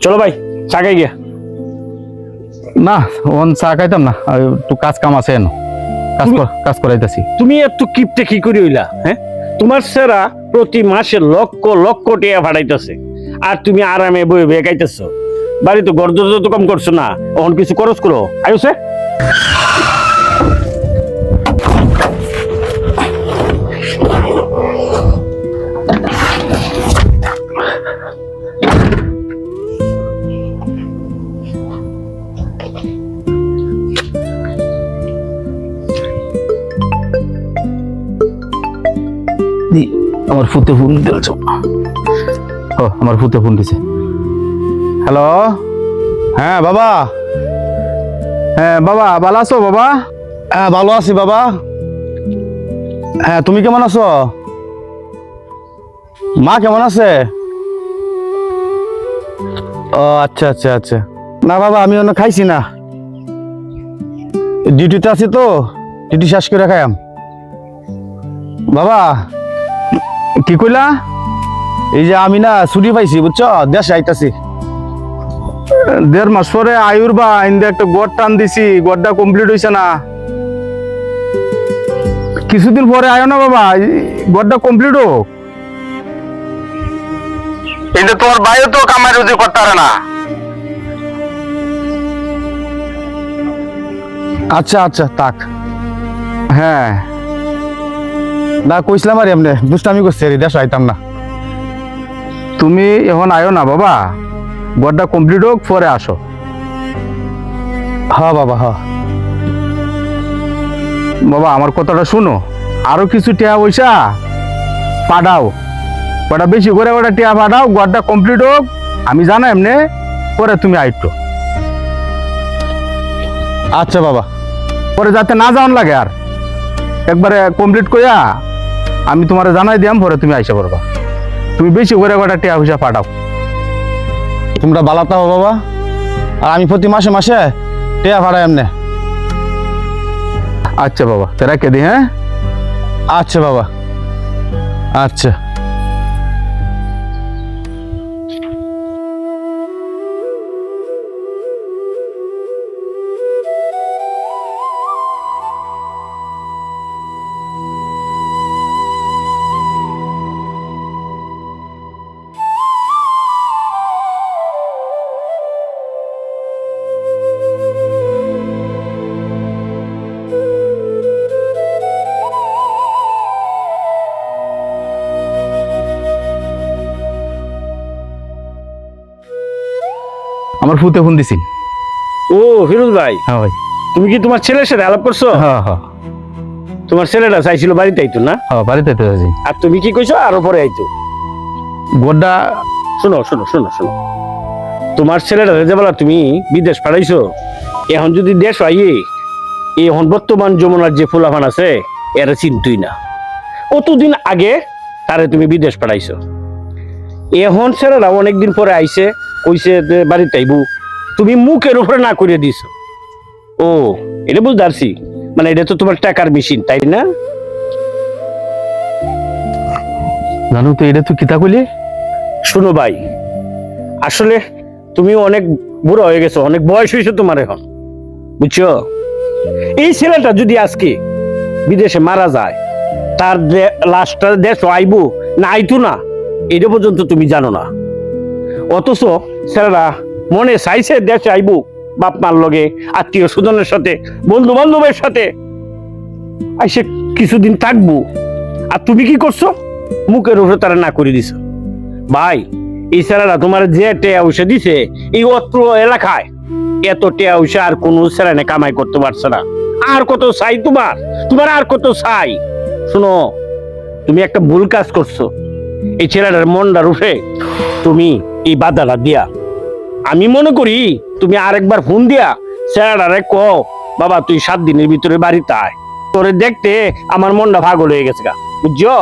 চলো ভাই চা খাই গিয়া। না ওন চা খাইতাম না, একটু কাজ কাম আছে এনো, কাজ করাইতেছি। তুমি এত কিপটে কি করি হইলা? হ্যাঁ, তোমার সেরা প্রতি মাসে লক্ষ লক্ষ টাকা ভাড়াইতেছে, আর তুমি আরামে বয়ে বয়ে খাইতেছো। বাড়ি তো গর্দ তো কম করছো না, এখন কিছু খরচ করো। আয়ুসে আমার ফুতে ফোন দিয়েছ। ও আমার ফুতে ফোন দিছে। হ্যালো, হ্যাঁ বাবা। হ্যাঁ বাবা, ভালো আছো বাবা? হ্যাঁ ভালো আছি বাবা। হ্যাঁ তুমি কেমন আছো? মা কেমন আছে? ও আচ্ছা আচ্ছা আচ্ছা। না বাবা আমি অন্য খাইছি না, ডিউটিতে আছি তো, ডিউটি শেষ করে খাইম। বাবা কি কইলা? এই যে আমি না ছুটি পাইছি বুঝছো, দেশে আইতাছি। 1.5 মাস পরে আয়ুর বা ইন্দে একটা গড় টান দিছি, গড়টা কমপ্লিট হইছে না। কিছুদিন পরে আয়ো না বাবা, গড়টা কমপ্লিট হোক। কিন্তু তোমার ভাইও তো কামাই রুজি করতে পারে না। আচ্ছা আচ্ছা থাক। হ্যাঁ না কইছিলাম আর এমনি দুষ্টামি করছি, দেশ আইতাম না। তুমি এখন আয়ো না বাবা, গড়টা কমপ্লিট হোক পরে আসো। হ্যাঁ বাবা হ্যাঁ। বাবা আমার কথাটা শুনো, আরো কিছু টিয়া পয়সা পাঠাও, ওটা বেশি করে ওটা টিয়া পাঠাও, গড়টা কমপ্লিট হোক। আমি জানা এমনি পরে তুমি আইতো। আচ্ছা বাবা, পরে যাতে না যাওয়ান লাগে, আর একবারে কমপ্লিট করিয়া আমি তোমার জানাই দিয়াম, পরে তুমি আইসা পড়বা। তুমি বেশি করে কটা টিয়া পয়সা পাঠাও। তোমরা বালাতা হো বাবা, আর আমি প্রতি মাসে মাসে টিয়া পাঠাই এমনি। আচ্ছা বাবা তে রাখে দি। হ্যাঁ আচ্ছা বাবা আচ্ছা। আমার ফুতে ফোন দিছি। ও ফিরোজ ভাই, হ্যাঁ ভাই। তুমি কি তোমার ছেলের সাথে আলাপ করছো? হ্যাঁ হ্যাঁ তোমার ছেলেটা চাইছিল বাড়িতে আইতো না? হ্যাঁ বাড়িতে তো আছি। আর তুমি কি কইছো আরো পরে আইতো? গড়টা শোনো শোনো শোনো শোনো, তোমার ছেলেটা যে বলা তুমি বিদেশ পাঠাইছো, এখন যদি দেশ আইয়ে এখন বর্তমান যমুনার যে ফুলাফান আছে এরা চিন্তুই না। কতদিন আগে তারে তুমি বিদেশ পাঠাইছো, এখন ছেলেরা অনেকদিন পরে আইছে, কইছে যে বাড়িতে আইবো, তুমি মুখের উপরে না করে দিছো। ও এটা বুঝতে পারছি, মানে এটা তো তোমার টাকার মেশিন, তাই না? জানো তো এটা তুই কিতা কইলি? শোনো ভাই, আসলে তুমি অনেক বুড়ো হয়ে গেছো, অনেক বয়স হয়েছে তোমার এখন, বুঝছো? এই ছেলেটা যদি আজকে বিদেশে মারা যায়, তার লাশটা দেশ আইবো না আইতো না এটা পর্যন্ত তুমি জানো না। অথচ ছেলেরা মনে চাইছে দেশে আইবো, বাপ মার লগে, আত্মীয় স্বজনের সাথে, বন্ধু বান্ধবের সাথে আইসে কিছুদিন থাকবো, আর তুমি কি করছো? মুখের উপরে তারা না করে দিছো। ভাই এই ছেলেরা তোমার যে টেয়া পয়সা দিছে, এই অত্র এলাকায় এত টেয়া পয়সা আর কোন ছেলে কামাই করতে পারছে না। আর কত চাই তোমার, তোমার আর কত চাই? শোনো, তুমি একটা ভুল কাজ করছো। এই ছেলেটার মনটা রুফে তুমি এই বাধাটা দিয়া, আমি মনে করি তুমি আরেকবার ফোন দিয়া ছেলেটারে কও, বাবা তুই 7 দিনের ভিতরে বাড়িতে আয়, তোরে দেখতে আমার মনটা পাগল হয়ে গেছে গা, বুঝছো?